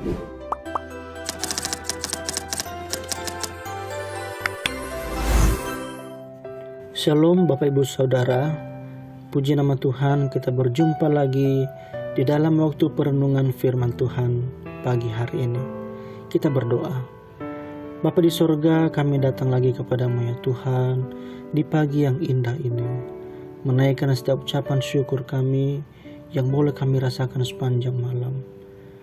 Shalom Bapak Ibu Saudara, puji nama Tuhan, kita berjumpa lagi di dalam waktu perenungan firman Tuhan pagi hari ini. Kita berdoa. Bapa di sorga, kami datang lagi kepadamu ya Tuhan, di pagi yang indah ini, menaikkan setiap ucapan syukur kami yang boleh kami rasakan sepanjang malam.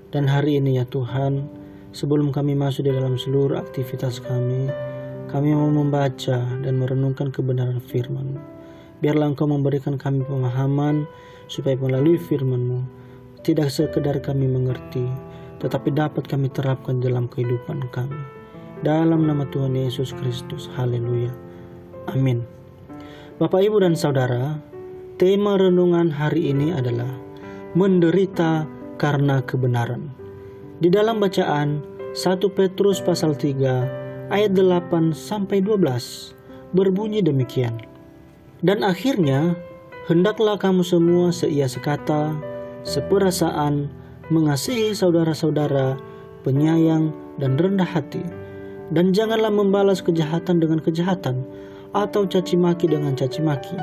Dan hari ini ya Tuhan, sebelum kami masuk di dalam seluruh aktivitas kami mau membaca dan merenungkan kebenaran firman-Mu. Biarlah Engkau memberikan kami pemahaman, supaya melalui firman-Mu, tidak sekedar kami mengerti, tetapi dapat kami terapkan dalam kehidupan kami. Dalam nama Tuhan Yesus Kristus, haleluya, amin. Bapak, Ibu, dan Saudara, tema renungan hari ini adalah menderita karena kebenaran. Di dalam bacaan 1 Petrus pasal 3, ayat 8-12 berbunyi demikian. Dan akhirnya, hendaklah kamu semua seia sekata, seperasaan, mengasihi saudara-saudara, penyayang dan rendah hati. Dan janganlah membalas kejahatan dengan kejahatan, atau caci maki dengan caci maki.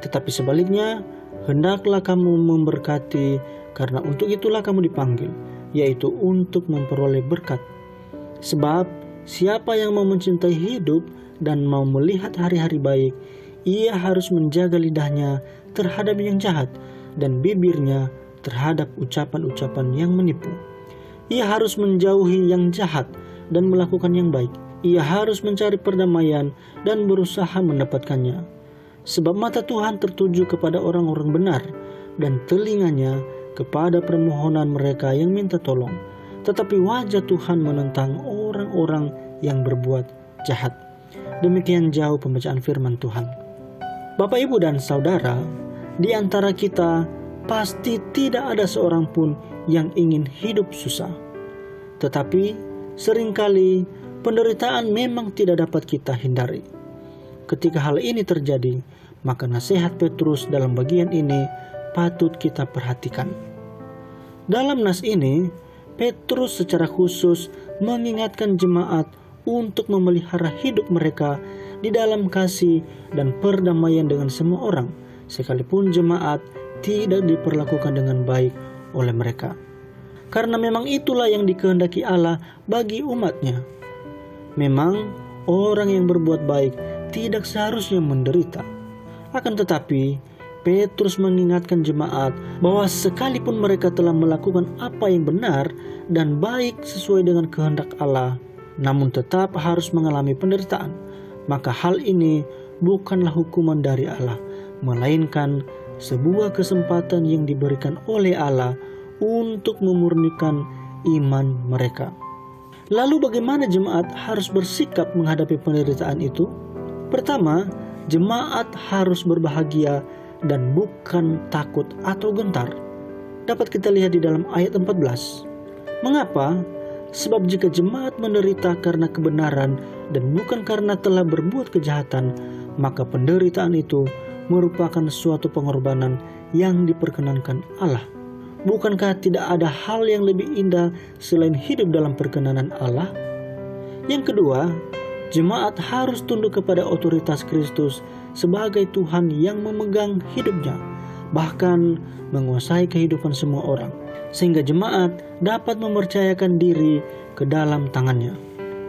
Tetapi sebaliknya, hendaklah kamu memberkati, karena untuk itulah kamu dipanggil, yaitu untuk memperoleh berkat. Sebab siapa yang mau mencintai hidup dan mau melihat hari-hari baik, ia harus menjaga lidahnya terhadap yang jahat dan bibirnya terhadap ucapan-ucapan yang menipu. Ia harus menjauhi yang jahat dan melakukan yang baik. Ia harus mencari perdamaian dan berusaha mendapatkannya. Sebab mata Tuhan tertuju kepada orang-orang benar dan telinganya kepada permohonan mereka yang minta tolong. Tetapi wajah Tuhan menentang orang-orang yang berbuat jahat. Demikian jauh pembacaan firman Tuhan. Bapak, Ibu, dan Saudara, di antara kita pasti tidak ada seorang pun yang ingin hidup susah. Tetapi seringkali penderitaan memang tidak dapat kita hindari. Ketika hal ini terjadi, maka nasihat Petrus dalam bagian ini patut kita perhatikan. Dalam nas ini, Petrus secara khusus mengingatkan jemaat untuk memelihara hidup mereka di dalam kasih dan perdamaian dengan semua orang, sekalipun jemaat tidak diperlakukan dengan baik oleh mereka. Karena memang itulah yang dikehendaki Allah bagi umatnya. Memang orang yang berbuat baik tidak seharusnya menderita. Akan tetapi, Petrus mengingatkan jemaat bahwa sekalipun mereka telah melakukan apa yang benar dan baik sesuai dengan kehendak Allah, namun tetap harus mengalami penderitaan. Maka hal ini bukanlah hukuman dari Allah, melainkan sebuah kesempatan yang diberikan oleh Allah untuk memurnikan iman mereka. Lalu bagaimana jemaat harus bersikap menghadapi penderitaan itu? Pertama, jemaat harus berbahagia dan bukan takut atau gentar. Dapat kita lihat di dalam ayat 14. Mengapa? Sebab jika jemaat menderita karena kebenaran dan bukan karena telah berbuat kejahatan, maka penderitaan itu merupakan suatu pengorbanan yang diperkenankan Allah. Bukankah tidak ada hal yang lebih indah selain hidup dalam perkenanan Allah? Yang kedua, jemaat harus tunduk kepada otoritas Kristus sebagai Tuhan yang memegang hidupnya, bahkan menguasai kehidupan semua orang, sehingga jemaat dapat mempercayakan diri ke dalam tangannya.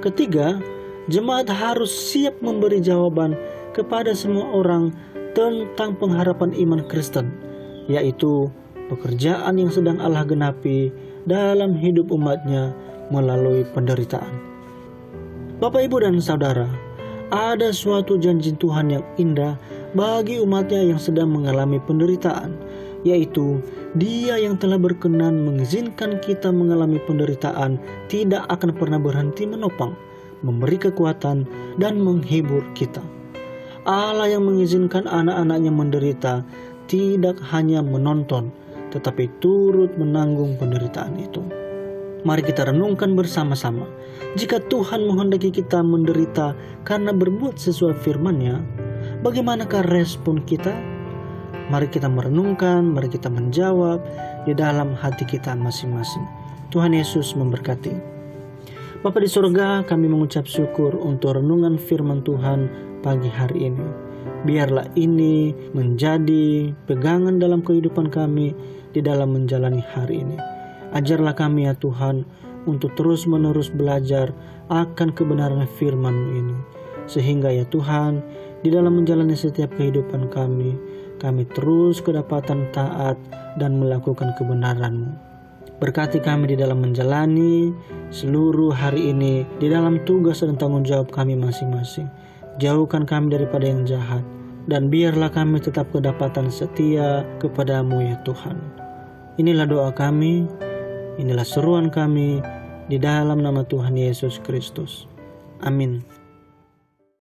Ketiga, jemaat harus siap memberi jawaban kepada semua orang tentang pengharapan iman Kristen, yaitu pekerjaan yang sedang Allah genapi dalam hidup umatnya melalui penderitaan. Bapak, Ibu, dan Saudara, ada suatu janji Tuhan yang indah bagi umatnya yang sedang mengalami penderitaan, yaitu Dia yang telah berkenan mengizinkan kita mengalami penderitaan tidak akan pernah berhenti menopang, memberi kekuatan, dan menghibur kita. Allah yang mengizinkan anak-anaknya menderita tidak hanya menonton, tetapi turut menanggung penderitaan itu. Mari kita renungkan bersama-sama. Jika Tuhan menghendaki kita menderita karena berbuat sesuai firman-Nya, bagaimanakah respon kita? Mari kita merenungkan, mari kita menjawab di dalam hati kita masing-masing. Tuhan Yesus memberkati. Bapa di surga, kami mengucap syukur untuk renungan firman Tuhan pagi hari ini. Biarlah ini menjadi pegangan dalam kehidupan kami di dalam menjalani hari ini. Ajarlah kami ya Tuhan untuk terus-menerus belajar akan kebenaran firman ini. Sehingga ya Tuhan, di dalam menjalani setiap kehidupan kami terus kedapatan taat dan melakukan kebenaran-Mu. Berkati kami di dalam menjalani seluruh hari ini di dalam tugas dan tanggung jawab kami masing-masing. Jauhkan kami daripada yang jahat, dan biarlah kami tetap kedapatan setia kepada-Mu ya Tuhan. Inilah doa kami, inilah seruan kami di dalam nama Tuhan Yesus Kristus. Amin.